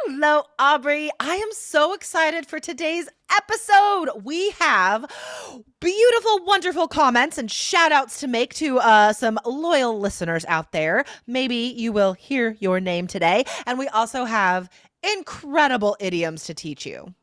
Hello, Aubrey. I am so excited for today's episode. We have beautiful, wonderful comments and shout outs to make to some loyal listeners out there. Maybe you will hear your name today. And we also have incredible idioms to teach you.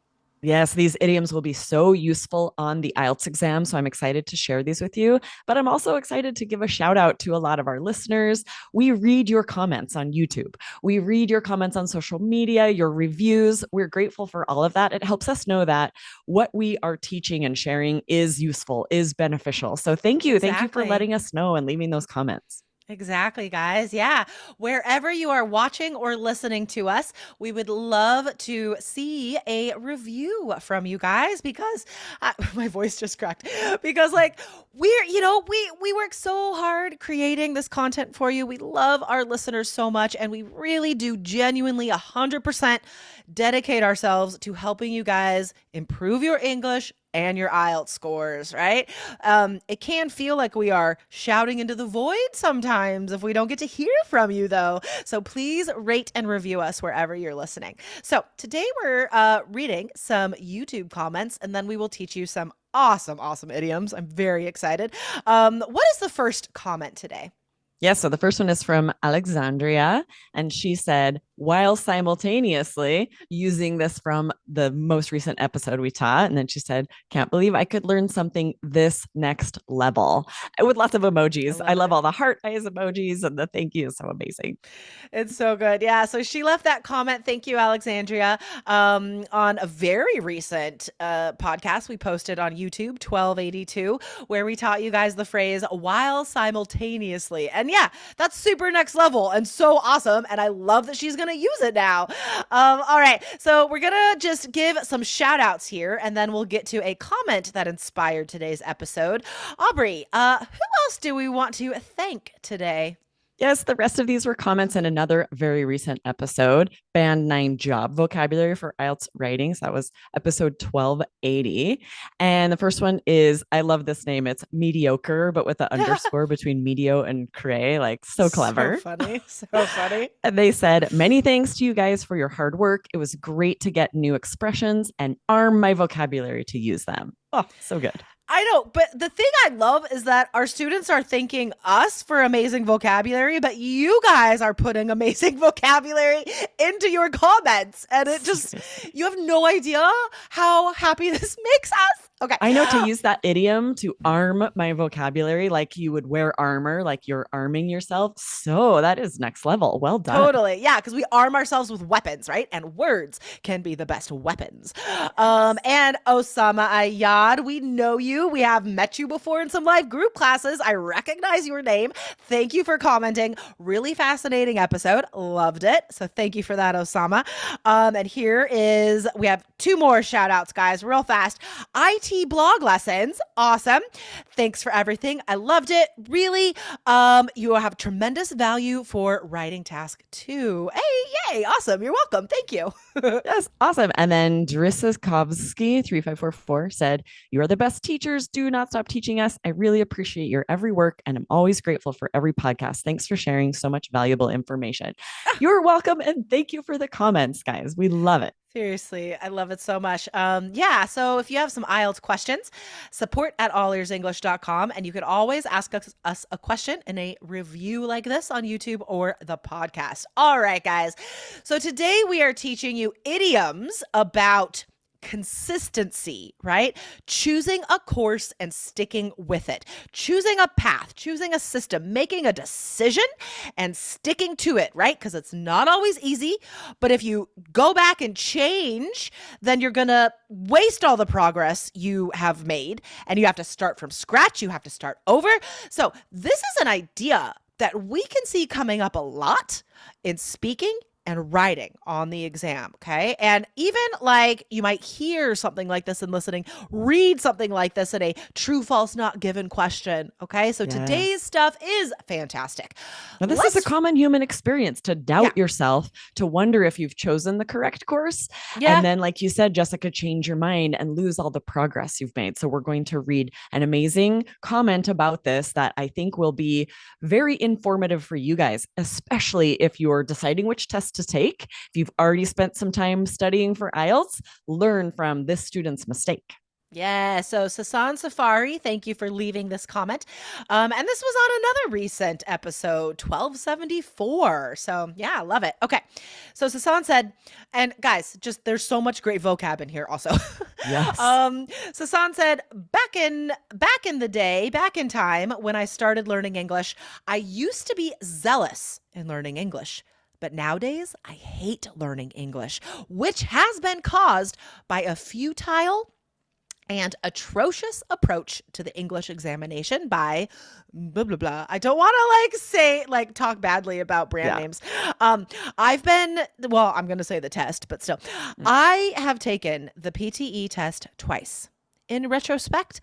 Yes, these idioms will be so useful on the IELTS exam. So I'm excited to share these with you. But I'm also excited to give a shout out to a lot of our listeners. We read your comments on YouTube, we read your comments on social media, your reviews. We're grateful for all of that. It helps us know that what we are teaching and sharing is useful, is beneficial. So thank you. Thank you for Exactly. letting us know and leaving those comments. Exactly, guys. Yeah. Wherever you are watching or listening to us, we would love to see a review from you guys because my voice just cracked because we work so hard creating this content for you. We love our listeners so much and we really do genuinely 100% dedicate ourselves to helping you guys improve your English and your IELTS scores, right? It can feel like we are shouting into the void sometimes if we don't get to hear from you, though. So please rate and review us wherever you're listening. So today we're reading some YouTube comments, and then we will teach you some awesome idioms. I'm very excited. What is the first comment today? Yes. So the first one is from Alexandria. And she said, while simultaneously using this from the most recent episode we taught. And then she said, can't believe I could learn something this next level. With lots of I emojis. I love love it. all the heart eyes emojis and the thank you is so amazing. It's so good. Yeah. So she left that comment. Thank you, Alexandria. On a very recent podcast we posted on YouTube, 1282, where we taught you guys the phrase while simultaneously. And yeah, that's super next level and so awesome. And I love that she's going to use it now. All right. So we're going to just give some shout outs here and then we'll get to a comment that inspired today's episode. Aubrey, who else do we want to thank today? Yes, the rest of these were comments in another very recent episode, Band 9 Job Vocabulary for IELTS Writing. So that was episode 1280. And the first one is, I love this name. It's mediocre, but with the underscore between medio and cray, like so So clever. funny. So funny. And they said, many thanks to you guys for your hard work. It was great to get new expressions and arm my vocabulary to use them. Oh, so good. I know, but the thing I love is that our students are thanking us for amazing vocabulary, but you guys are putting amazing vocabulary into your comments. And it just, you have no idea how happy this makes us. Okay. I know to use that idiom to arm my vocabulary like you would wear armor, like you're arming yourself. So that is next level. Well done. Totally. Yeah, because we arm ourselves with weapons, right? And words can be the best weapons. And Osama Ayad, we know you. We have met you before in some live group classes. I recognize your name. Thank you for commenting. Really fascinating episode. Loved it. So thank you for that, Osama. And here is, we have two more shout outs, guys, real fast. IT blog lessons. Awesome. Thanks for everything. I loved it. Really. You have tremendous value for writing task 2. Hey, yay. Awesome. You're welcome. Thank you. Yes, awesome. And then Drisiskovsky 3544 said, you are the best teachers. Do not stop teaching us. I really appreciate your every work and I'm always grateful for every podcast. Thanks for sharing so much valuable information. You're welcome. And thank you for the comments, guys. We love it. Seriously, I love it so much. Yeah, so if you have some IELTS questions, support at allearsenglish.com, and you can always ask us a question in a review like this on YouTube or the podcast. All right, guys. So today we are teaching you idioms about consistency, right? Choosing a course and sticking with it, choosing a path, choosing a system, making a decision and sticking to it, right? Because it's not always easy, but if you go back and change, then you're going to waste all the progress you have made and you have to start from scratch. You have to start over. So this is an idea that we can see coming up a lot in speaking and writing on the exam. Okay. And even like you might hear something like this in listening, read something like this in a true, false, not given question. Okay. So today's stuff is fantastic. Now, this is a common human experience to doubt yourself, to wonder if you've chosen the correct course. Yeah. And then, like you said, Jessica, change your mind and lose all the progress you've made. So we're going to read an amazing comment about this that I think will be very informative for you guys, especially if you're deciding which test to take. If you've already spent some time studying for IELTS, learn from this student's mistake. Yeah, so Sasan Safari, thank you for leaving this comment. And this was on another recent episode, 1274. So yeah, I love it. Okay. So Sasan said, and guys, just there's so much great vocab in here also. Yes. Sasan said, back in the day, back in time when I started learning English, I used to be zealous in learning English. But nowadays, I hate learning English, which has been caused by a futile and atrocious approach to the English examination by blah, blah, blah. I don't want to talk badly about brand names. I'm going to say the test, but still, I have taken the PTE test twice. In retrospect,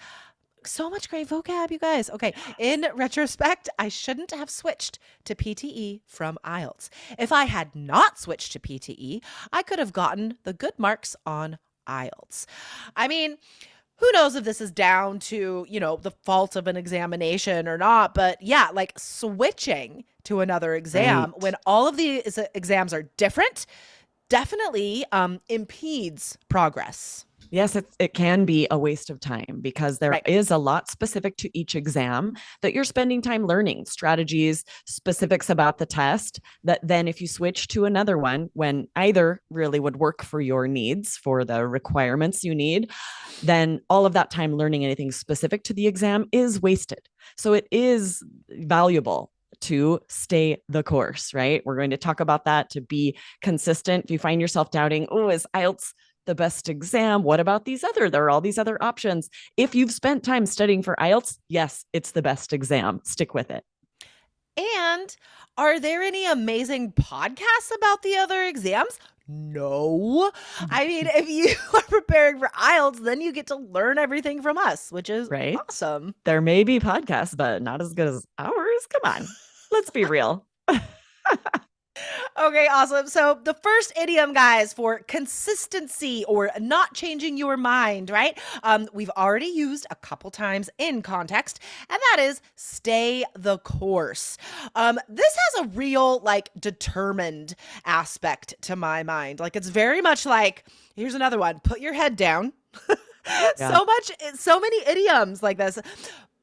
so much great vocab, you guys. Okay. In retrospect, I shouldn't have switched to PTE from IELTS. If I had not switched to PTE, I could have gotten the good marks on IELTS. I mean, who knows if this is down to, the fault of an examination or not, but yeah, like switching to another exam when all of these exams are different definitely impedes progress. Yes, it can be a waste of time because there is a lot specific to each exam that you're spending time learning, strategies, specifics about the test, that then if you switch to another one, when either really would work for your needs, for the requirements you need, then all of that time learning anything specific to the exam is wasted. So it is valuable to stay the course, right? We're going to talk about that, to be consistent. If you find yourself doubting, oh, is IELTS the best exam? What about there are all these other options. If you've spent time studying for IELTS, yes, it's the best exam. Stick with it. And are there any amazing podcasts about the other exams? No. I mean, if you are preparing for IELTS, then you get to learn everything from us, which is awesome. There may be podcasts, but not as good as ours. Come on, let's be real. Okay, awesome. So the first idiom, guys, for consistency or not changing your mind, right? We've already used a couple times in context, and that is stay the course. This has a real, determined aspect to my mind. It's very much like, here's another one, put your head down. So many idioms like this.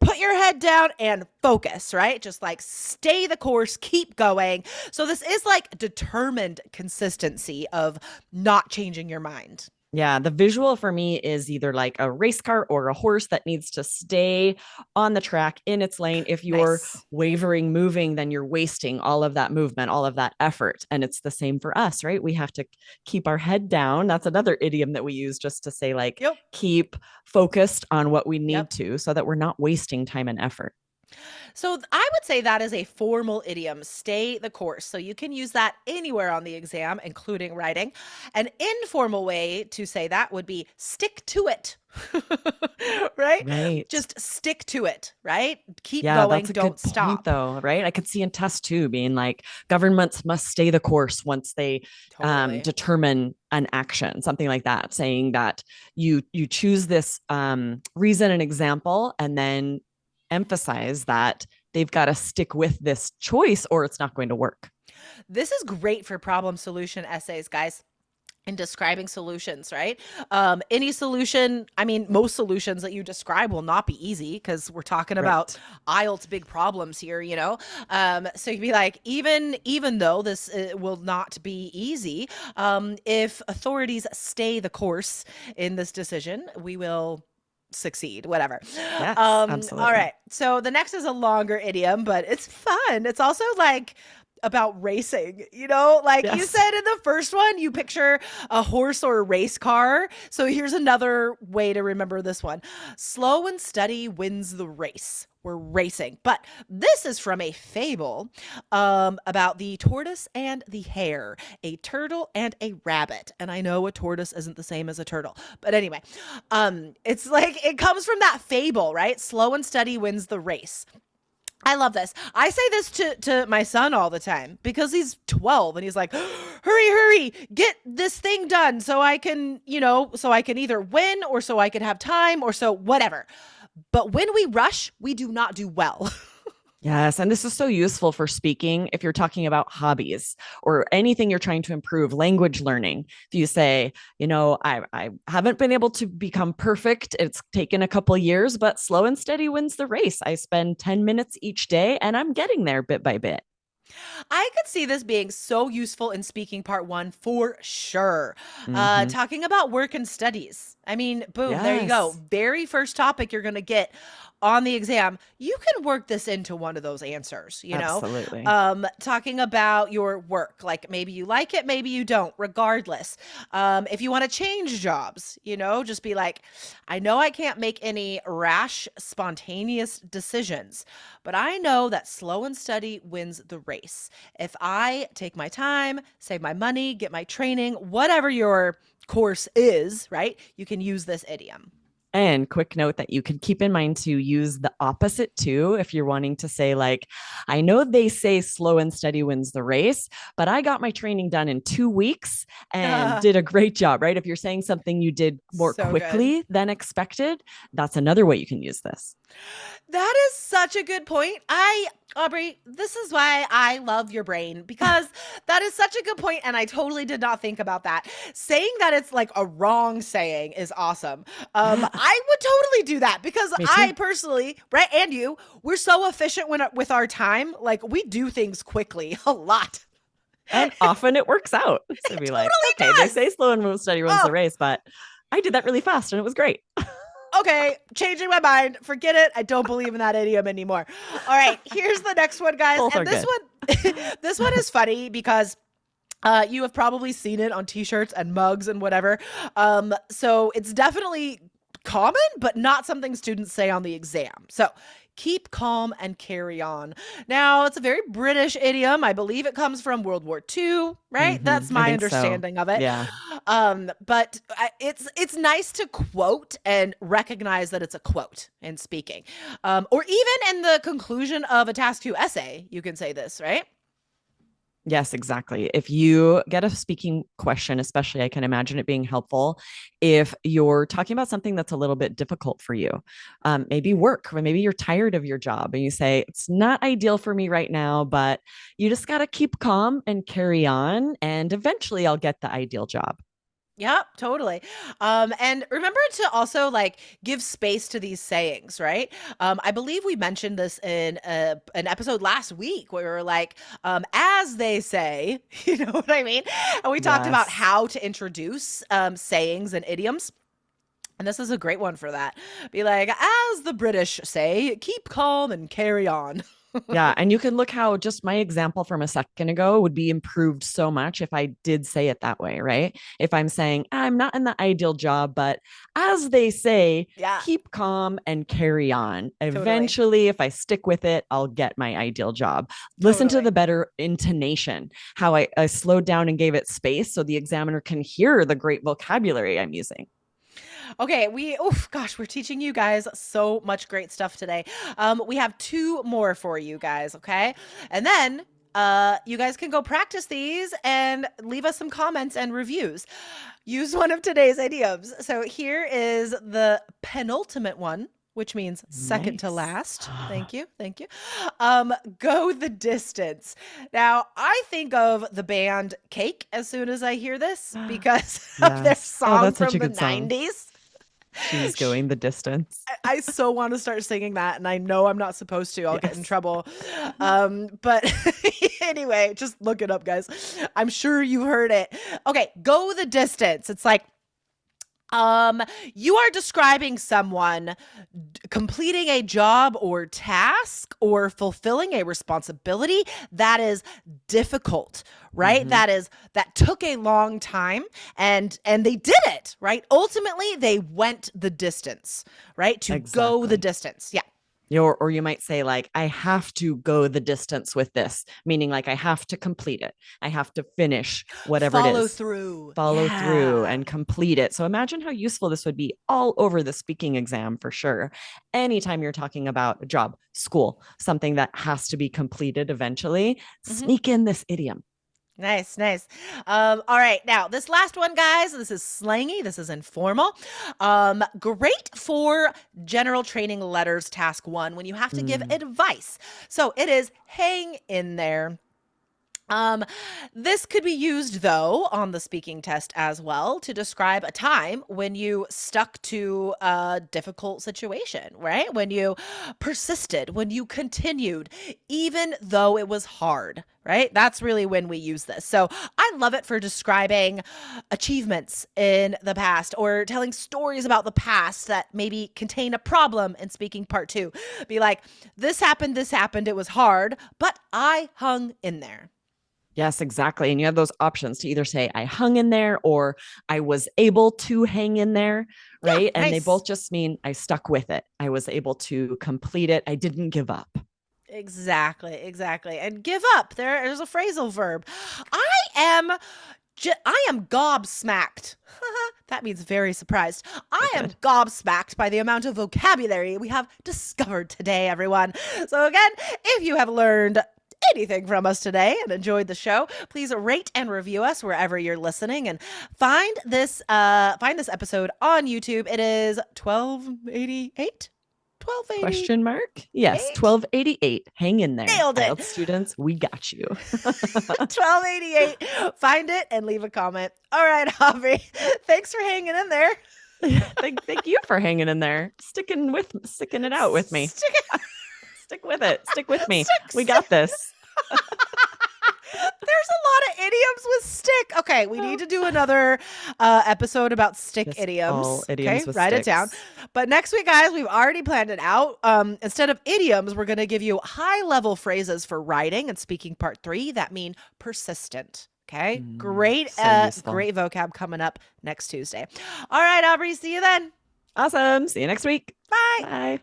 Put your head down and focus, right? Just stay the course, keep going. So this is determined consistency of not changing your mind. Yeah, the visual for me is either like a race car or a horse that needs to stay on the track in its lane. If you're wavering, moving, then you're wasting all of that movement, all of that effort. And it's the same for us, right? We have to keep our head down. That's another idiom that we use just to say keep focused on what we need to, so that we're not wasting time and effort. So I would say that is a formal idiom, stay the course. So you can use that anywhere on the exam, including writing. An informal way to say that would be stick to it. Right? Just stick to it, right? Keep going, that's a don't good stop. point, though, right? I could see in test 2 being like governments must stay the course once they determine an action, something like that, saying that you choose this reason and example, and then emphasize that they've got to stick with this choice or it's not going to work. This is great for problem solution essays, guys. In describing solutions, right? Any solution, I mean, most solutions that you describe will not be easy because we're talking about IELTS big problems here, so you'd be like, even though this will not be easy, if authorities stay the course in this decision, we will succeed, whatever. Yes, absolutely. All right. So the next is a longer idiom, but it's fun. It's also about racing, you said in the first one, you picture a horse or a race car. So here's another way to remember this one. Slow and steady wins the race. We're racing. But this is from a fable about the tortoise and the hare, a turtle and a rabbit. And I know a tortoise isn't the same as a turtle. But anyway, it's it comes from that fable, right? Slow and steady wins the race. I love this. I say this to my son all the time because he's 12 and he's like, hurry, get this thing done so I can, so I can either win or so I can have time or so whatever. But when we rush, we do not do well. Yes. And this is so useful for speaking if you're talking about hobbies or anything you're trying to improve, language learning. If you say, I haven't been able to become perfect, it's taken a couple years, but slow and steady wins the race. I spend 10 minutes each day and I'm getting there bit by bit. I could see this being so useful in speaking part one for sure. Mm-hmm. Talking about work and studies. I mean, boom, there you go. Yes, Very first topic you're going to get on the exam. You can work this into one of those answers, absolutely. talking about your work. Like maybe you like it, maybe you don't, regardless. If you want to change jobs, just be like, I know I can't make any rash, spontaneous decisions, but I know that slow and steady wins the race. If I take my time, save my money, get my training, whatever your course is, right? You can use this idiom. And quick note that you can keep in mind to use the opposite too. If you're wanting to say, like, I know they say slow and steady wins the race, but I got my training done in 2 weeks and did a great job, right? If you're saying something you did more So good. quickly than expected, that's another way you can use this. That is such a good point. Aubrey, this is why I love your brain because that is such a good point, and I totally did not think about that. Saying that it's like a wrong saying is awesome. I would totally do that because Me I too. personally, right, and you, we're so efficient with our time. Like we do things quickly a lot. And often it works out. So It be like, totally okay, they does. say slow and steady runs Oh, the race, but I did that really fast and it was great. okay, changing my mind. Forget it. I don't believe in that idiom anymore. All right, here's the next one, guys. Both And are this good. one, this one is funny because you have probably seen it on t-shirts and mugs and whatever. So it's definitely common, but not something students say on the exam. So keep calm and carry on. Now, it's a very British idiom. I believe it comes from World War II, right? That's I my think so. understanding of it. Yeah. But it's nice to quote and recognize that it's a quote in speaking, or even in the conclusion of a task two essay. You can say this, right? Yes, exactly. If you get a speaking question, especially, I can imagine it being helpful if you're talking about something that's a little bit difficult for you. Maybe work, or maybe you're tired of your job and you say, it's not ideal for me right now, but you just got to keep calm and carry on. And eventually I'll get the ideal job. Yep, totally. And remember to also like give space to these sayings, right? I believe we mentioned this in an episode last week where we were like, as they say, you know what I mean? And we talked about Yes. how to introduce sayings and idioms. And this is a great one for that. Be like, as the British say, keep calm and carry on. Yeah. And you can look how just my example from a second ago would be improved so much if I did say it that way, right? If I'm saying, I'm not in the ideal job, but as they say, Yeah, keep calm and carry on. totally. Eventually, if I stick with it, I'll get my ideal job. Listen to Totally. the better intonation, how I slowed down and gave it space so the examiner can hear the great vocabulary I'm using. Okay, gosh, we're teaching you guys so much great stuff today. We have two more for you guys, okay? And then you guys can go practice these and leave us some comments and reviews. Use one of today's idioms. So here is the penultimate one, which means second to Nice. last. Thank you. Thank you. Go the distance. Now, I think of the band Cake as soon as I hear this because of their Yes. Oh, song that's such from a the good song. 90s. She's going the distance. I so want to start singing that, and I know I'm not supposed to. I'll get in Yes. trouble. But anyway, just look it up, guys. I'm sure you heard it. Okay, go the distance. It's like um, you are describing someone completing a job or task or fulfilling a responsibility that is difficult, right? Mm-hmm. That took a long time and they did it, right? Ultimately, they went the distance, right? To go the Exactly. distance. Yeah, Or you might say, like, I have to go the distance with this, meaning like I have to complete it. I have to finish whatever it follow is, through. follow through Yeah. and complete it. So imagine how useful this would be all over the speaking exam for sure. Anytime you're talking about a job, school, something that has to be completed eventually, Mhm. sneak in this idiom. Nice, nice. All right, now this last one, guys. This is slangy. This is informal. Great for general training letters task 1 when you have to give Mm. advice. So it is hang in there. Um, this could be used though on the speaking test as well to describe a time when you stuck to a difficult situation, right? When you persisted, when you continued, even though it was hard, right? That's really when we use this. So I love it for describing achievements in the past or telling stories about the past that maybe contain a problem in speaking part 2. Be like, this happened, it was hard, but I hung in there. Yes, exactly. And you have those options to either say, I hung in there or I was able to hang in there, Yeah, right? And they nice. both just mean I stuck with it. I was able to complete it. I didn't give up. Exactly, exactly. And give up. There's a phrasal verb. I am I am gobsmacked. That means very surprised. I Very am good. gobsmacked by the amount of vocabulary we have discovered today, everyone. So again, if you have learned anything from us today and enjoyed the show, please rate and review us wherever you're listening and find this episode on YouTube. It is 1288. 1288. Question mark? Yes, 1288. Hang in there. Nailed it. IELTS students, we got you. 1288. Find it and leave a comment. All right, Aubrey. Thanks for hanging in there. Thank you for hanging in there. Sticking it out with me. Stick with it. Stick with me. We got this. There's a lot of idioms with stick. Okay, we need to do another episode about stick Just idioms. all idioms Okay, with write it sticks. down. But next week, guys, we've already planned it out. Instead of idioms, we're going to give you high-level phrases for writing and speaking part 3 that mean persistent. Okay, great, So useful. great vocab coming up next Tuesday. All right, Aubrey, see you then. Awesome. See you next week. Bye. Bye.